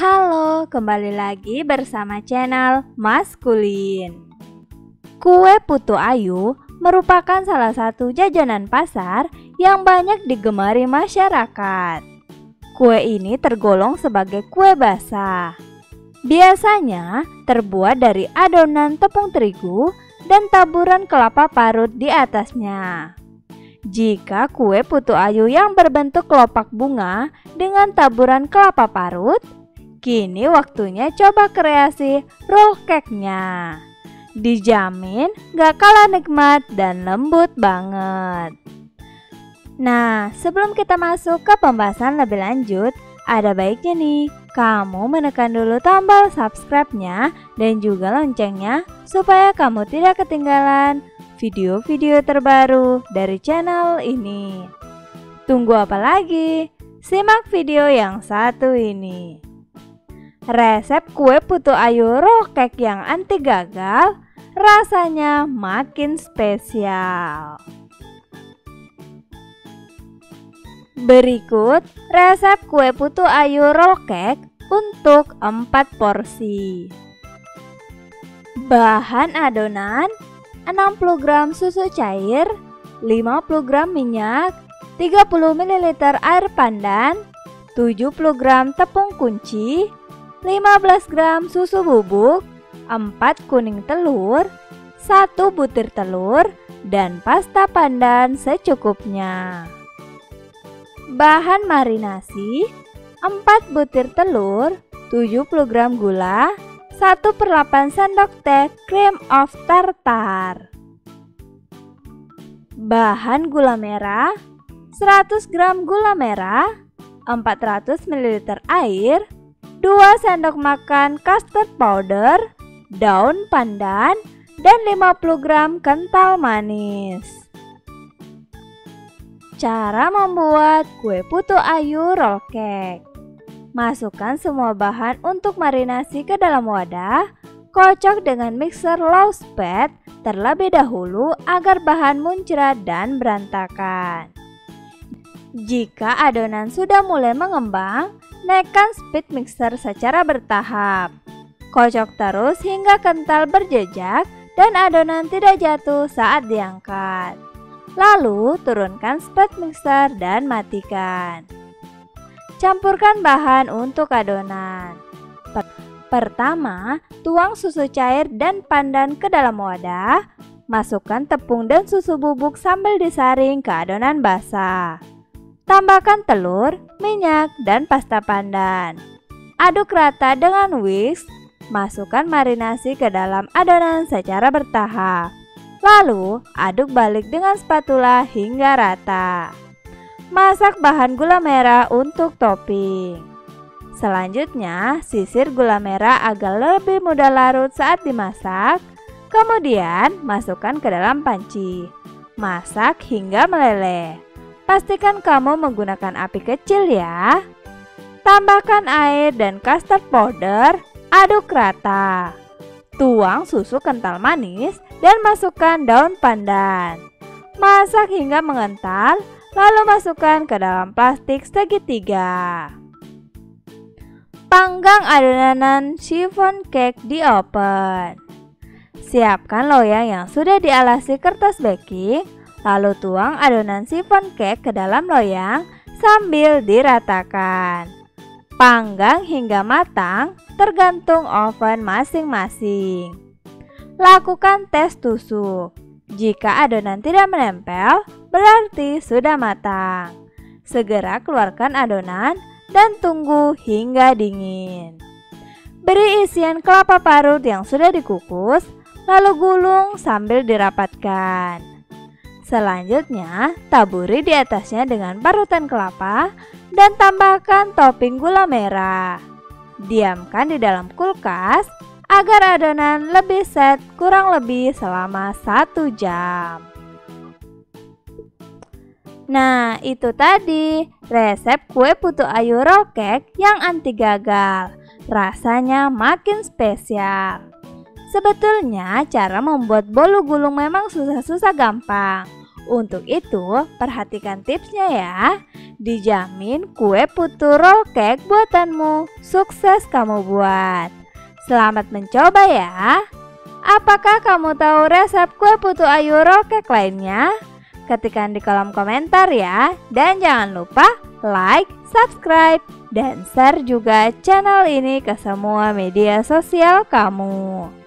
Halo, kembali lagi bersama channel Maskulin. Kue putu ayu merupakan salah satu jajanan pasar yang banyak digemari masyarakat. Kue ini tergolong sebagai kue basah. Biasanya terbuat dari adonan tepung terigu dan taburan kelapa parut di atasnya. Jika kue putu ayu yang berbentuk kelopak bunga dengan taburan kelapa parut, kini waktunya coba kreasi roll cake-nya. Dijamin gak kalah nikmat dan lembut banget. Nah, sebelum kita masuk ke pembahasan lebih lanjut, ada baiknya nih kamu menekan dulu tombol subscribe-nya dan juga loncengnya supaya kamu tidak ketinggalan video-video terbaru dari channel ini. Tunggu apa lagi? Simak video yang satu ini. Resep kue putu ayu roll cake yang anti gagal, rasanya makin spesial. Berikut resep kue putu ayu roll cake untuk 4 porsi. Bahan adonan: 60 gram susu cair, 50 gram minyak, 30 ml air pandan, 70 gram tepung kunci, 15 gram susu bubuk, 4 kuning telur, 1 butir telur, dan pasta pandan secukupnya. Bahan marinasi: 4 butir telur, 70 gram gula, 1/8 sendok teh cream of tartar. Bahan gula merah: 100 gram gula merah, 400 ml air, 2 sendok makan custard powder, daun pandan, dan 50 gram kental manis. Cara membuat kue putu ayu roll cake: masukkan semua bahan untuk marinasi ke dalam wadah, kocok dengan mixer low speed terlebih dahulu agar bahan muncrat dan berantakan. Jika adonan sudah mulai mengembang, naikkan speed mixer secara bertahap. Kocok terus hingga kental berjejak dan adonan tidak jatuh saat diangkat. Lalu turunkan speed mixer dan matikan. Campurkan bahan untuk adonan. Pertama, tuang susu cair dan pandan ke dalam wadah. Masukkan tepung dan susu bubuk sambil disaring ke adonan basah. Tambahkan telur, minyak, dan pasta pandan. Aduk rata dengan whisk. Masukkan marinasi ke dalam adonan secara bertahap. Lalu, aduk balik dengan spatula hingga rata. Masak bahan gula merah untuk topping. Selanjutnya, sisir gula merah agar lebih mudah larut saat dimasak. Kemudian, masukkan ke dalam panci. Masak hingga meleleh. Pastikan kamu menggunakan api kecil ya. Tambahkan air dan custard powder, aduk rata. Tuang susu kental manis dan masukkan daun pandan. Masak hingga mengental, lalu masukkan ke dalam plastik segitiga. Panggang adonan chiffon cake di oven. Siapkan loyang yang sudah dialasi kertas baking, lalu tuang adonan chiffon cake ke dalam loyang sambil diratakan. Panggang hingga matang, tergantung oven masing-masing. Lakukan tes tusuk. Jika adonan tidak menempel, berarti sudah matang. Segera keluarkan adonan dan tunggu hingga dingin. Beri isian kelapa parut yang sudah dikukus, lalu gulung sambil dirapatkan. Selanjutnya, taburi di atasnya dengan parutan kelapa dan tambahkan topping gula merah. Diamkan di dalam kulkas agar adonan lebih set kurang lebih selama 1 jam. Nah, itu tadi resep kue putu ayu roll cake yang anti gagal. Rasanya makin spesial. Sebetulnya cara membuat bolu gulung memang susah-susah gampang. Untuk itu, perhatikan tipsnya ya. Dijamin kue putu roll cake buatanmu sukses kamu buat. Selamat mencoba ya. Apakah kamu tahu resep kue putu Ayu roll cake lainnya? Ketikkan di kolom komentar ya. Dan jangan lupa like, subscribe, dan share juga channel ini ke semua media sosial kamu.